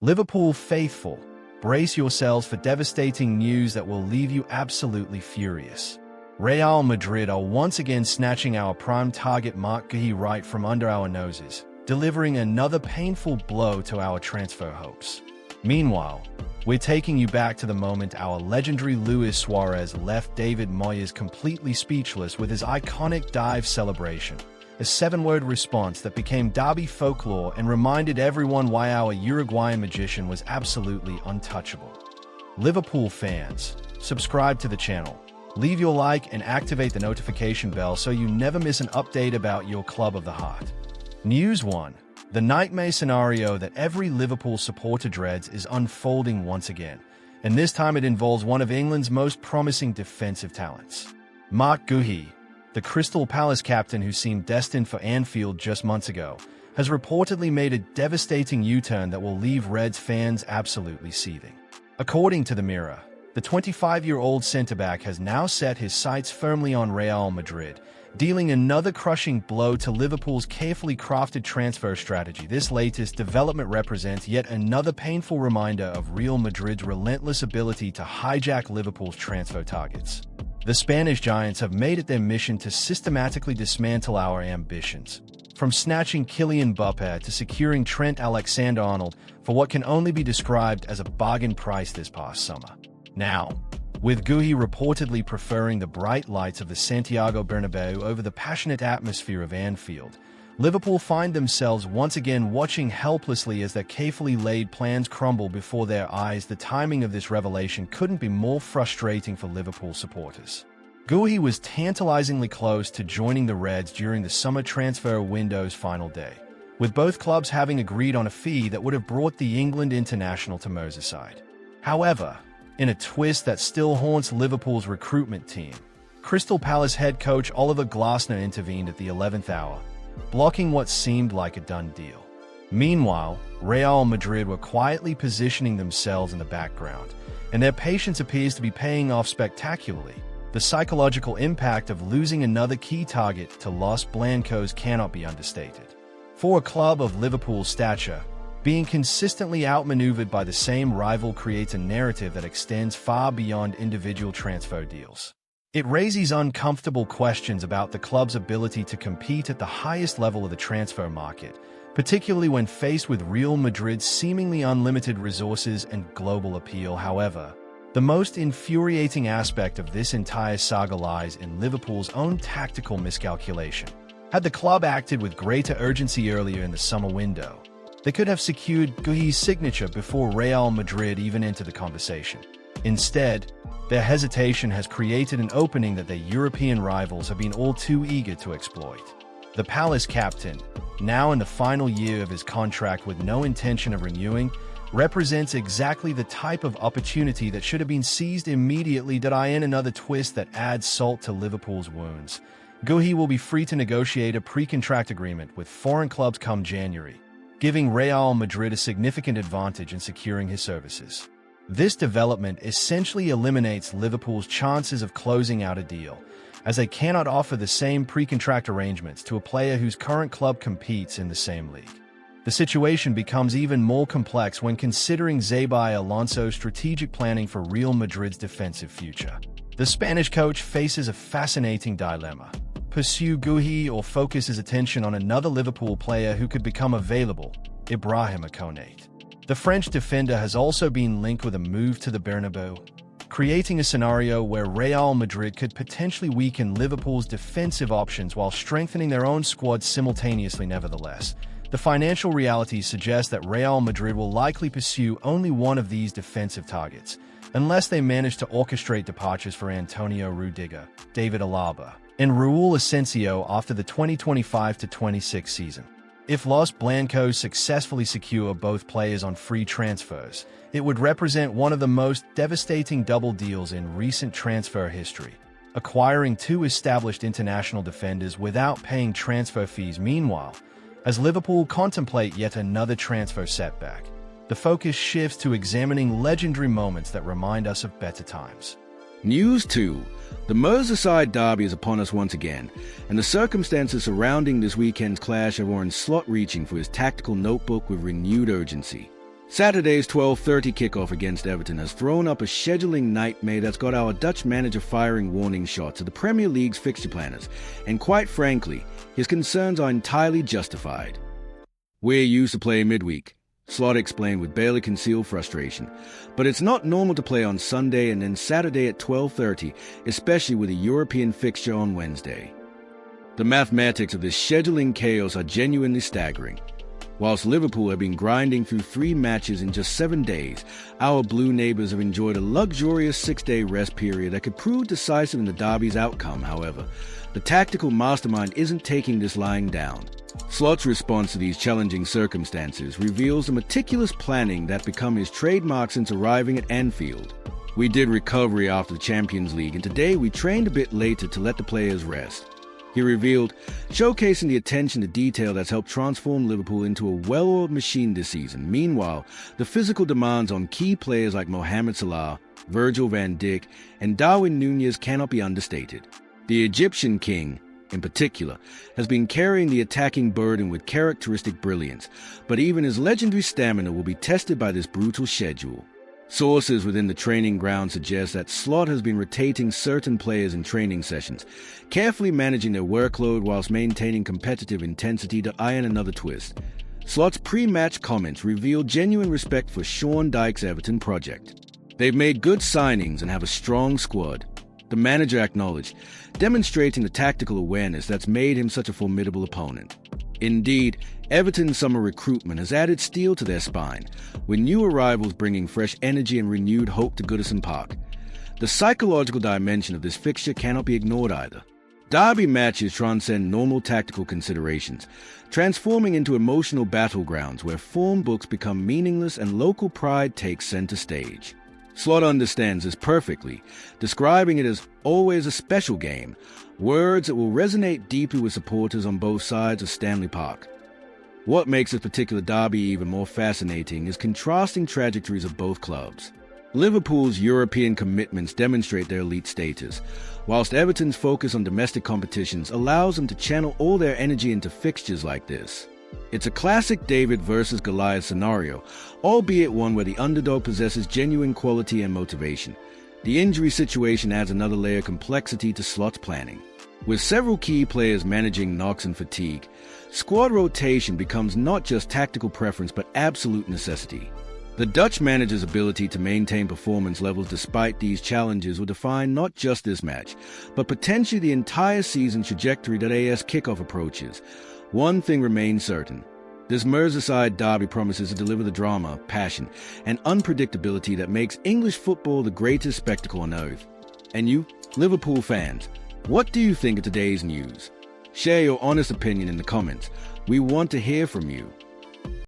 Liverpool faithful, brace yourselves for devastating news that will leave you absolutely furious. Real Madrid are once again snatching our prime target Marc Guehi right from under our noses, delivering another painful blow to our transfer hopes. Meanwhile, we're taking you back to the moment our legendary Luis Suarez left David Moyes completely speechless with his iconic dive celebration, a 7-word response that became derby folklore and reminded everyone why our Uruguayan magician was absolutely untouchable. Liverpool fans, subscribe to the channel, leave your like and activate the notification bell so you never miss an update about your club of the heart. News 1. The nightmare scenario that every Liverpool supporter dreads is unfolding once again, and this time it involves one of England's most promising defensive talents. Marc Guehi, the Crystal Palace captain who seemed destined for Anfield just months ago, has reportedly made a devastating U-turn that will leave Reds fans absolutely seething. According to the Mirror, the 25-year-old centre-back has now set his sights firmly on Real Madrid, dealing another crushing blow to Liverpool's carefully crafted transfer strategy. This latest development represents yet another painful reminder of Real Madrid's relentless ability to hijack Liverpool's transfer targets. The Spanish giants have made it their mission to systematically dismantle our ambitions, from snatching Kylian Mbappé to securing Trent Alexander-Arnold for what can only be described as a bargain price this past summer. Now, with Guehi reportedly preferring the bright lights of the Santiago Bernabeu over the passionate atmosphere of Anfield, Liverpool find themselves once again watching helplessly as their carefully laid plans crumble before their eyes. The timing of this revelation couldn't be more frustrating for Liverpool supporters. Guehi was tantalizingly close to joining the Reds during the summer transfer window's final day, with both clubs having agreed on a fee that would have brought the England international to Merseyside. However, in a twist that still haunts Liverpool's recruitment team, Crystal Palace head coach Oliver Glasner intervened at the 11th hour, blocking what seemed like a done deal. Meanwhile, Real Madrid were quietly positioning themselves in the background, and their patience appears to be paying off spectacularly. The psychological impact of losing another key target to Los Blancos cannot be understated. For a club of Liverpool's stature, being consistently outmaneuvered by the same rival creates a narrative that extends far beyond individual transfer deals. It raises uncomfortable questions about the club's ability to compete at the highest level of the transfer market, particularly when faced with Real Madrid's seemingly unlimited resources and global appeal. However, the most infuriating aspect of this entire saga lies in Liverpool's own tactical miscalculation. Had the club acted with greater urgency earlier in the summer window, they could have secured Guehi's signature before Real Madrid even entered the conversation. Instead, their hesitation has created an opening that their European rivals have been all too eager to exploit. The Palace captain, now in the final year of his contract with no intention of renewing, represents exactly the type of opportunity that should have been seized immediately. In another twist that adds salt to Liverpool's wounds, Guehi will be free to negotiate a pre-contract agreement with foreign clubs come January, giving Real Madrid a significant advantage in securing his services. This development essentially eliminates Liverpool's chances of closing out a deal, as they cannot offer the same pre-contract arrangements to a player whose current club competes in the same league. The situation becomes even more complex when considering Xabi Alonso's strategic planning for Real Madrid's defensive future. The Spanish coach faces a fascinating dilemma: pursue Guehi or focus his attention on another Liverpool player who could become available, Ibrahima Konate. The French defender has also been linked with a move to the Bernabeu, creating a scenario where Real Madrid could potentially weaken Liverpool's defensive options while strengthening their own squad simultaneously. Nevertheless, the financial realities suggest that Real Madrid will likely pursue only one of these defensive targets, unless they manage to orchestrate departures for Antonio Rudiger, David Alaba, and Raul Asensio after the 2025-26 season. If Los Blancos successfully secure both players on free transfers, it would represent one of the most devastating double deals in recent transfer history, acquiring two established international defenders without paying transfer fees. Meanwhile, as Liverpool contemplate yet another transfer setback, the focus shifts to examining legendary moments that remind us of better times. News 2. The Merseyside derby is upon us once again, and the circumstances surrounding this weekend's clash have warranted Slot reaching for his tactical notebook with renewed urgency. Saturday's 12:30 kickoff against Everton has thrown up a scheduling nightmare that's got our Dutch manager firing warning shots at the Premier League's fixture planners, and quite frankly, his concerns are entirely justified. "We're used to playing midweek," Slot explained with barely concealed frustration, "but it's not normal to play on Sunday and then Saturday at 12:30, especially with a European fixture on Wednesday." The mathematics of this scheduling chaos are genuinely staggering. Whilst Liverpool have been grinding through 3 matches in just 7 days, our blue neighbours have enjoyed a luxurious 6-day rest period that could prove decisive in the derby's outcome. However, the tactical mastermind isn't taking this lying down. Slot's response to these challenging circumstances reveals the meticulous planning that become his trademark since arriving at Anfield. "We did recovery after the Champions League, and today we trained a bit later to let the players rest," he revealed, showcasing the attention to detail that's helped transform Liverpool into a well-oiled machine this season. Meanwhile, the physical demands on key players like Mohamed Salah, Virgil van Dijk, and Darwin Núñez cannot be understated. The Egyptian king, in particular, has been carrying the attacking burden with characteristic brilliance, but even his legendary stamina will be tested by this brutal schedule. Sources within the training ground suggest that Slot has been rotating certain players in training sessions, carefully managing their workload whilst maintaining competitive intensity to iron another twist. Slot's pre-match comments reveal genuine respect for Sean Dyche's Everton project. "They've made good signings and have a strong squad," the manager acknowledged, demonstrating the tactical awareness that's made him such a formidable opponent. Indeed, Everton's summer recruitment has added steel to their spine, with new arrivals bringing fresh energy and renewed hope to Goodison Park. The psychological dimension of this fixture cannot be ignored either. Derby matches transcend normal tactical considerations, transforming into emotional battlegrounds where form books become meaningless and local pride takes center stage. Slot understands this perfectly, describing it as always a special game, words that will resonate deeply with supporters on both sides of Stanley Park. What makes this particular derby even more fascinating is contrasting trajectories of both clubs. Liverpool's European commitments demonstrate their elite status, whilst Everton's focus on domestic competitions allows them to channel all their energy into fixtures like this. It's a classic David versus Goliath scenario, albeit one where the underdog possesses genuine quality and motivation. The injury situation adds another layer of complexity to Slot's planning. With several key players managing knocks and fatigue, squad rotation becomes not just tactical preference but absolute necessity. The Dutch manager's ability to maintain performance levels despite these challenges will define not just this match, but potentially the entire season trajectory that AS kickoff approaches. One thing remains certain. This Merseyside derby promises to deliver the drama, passion, and unpredictability that makes English football the greatest spectacle on earth. And you, Liverpool fans, what do you think of today's news? Share your honest opinion in the comments. We want to hear from you.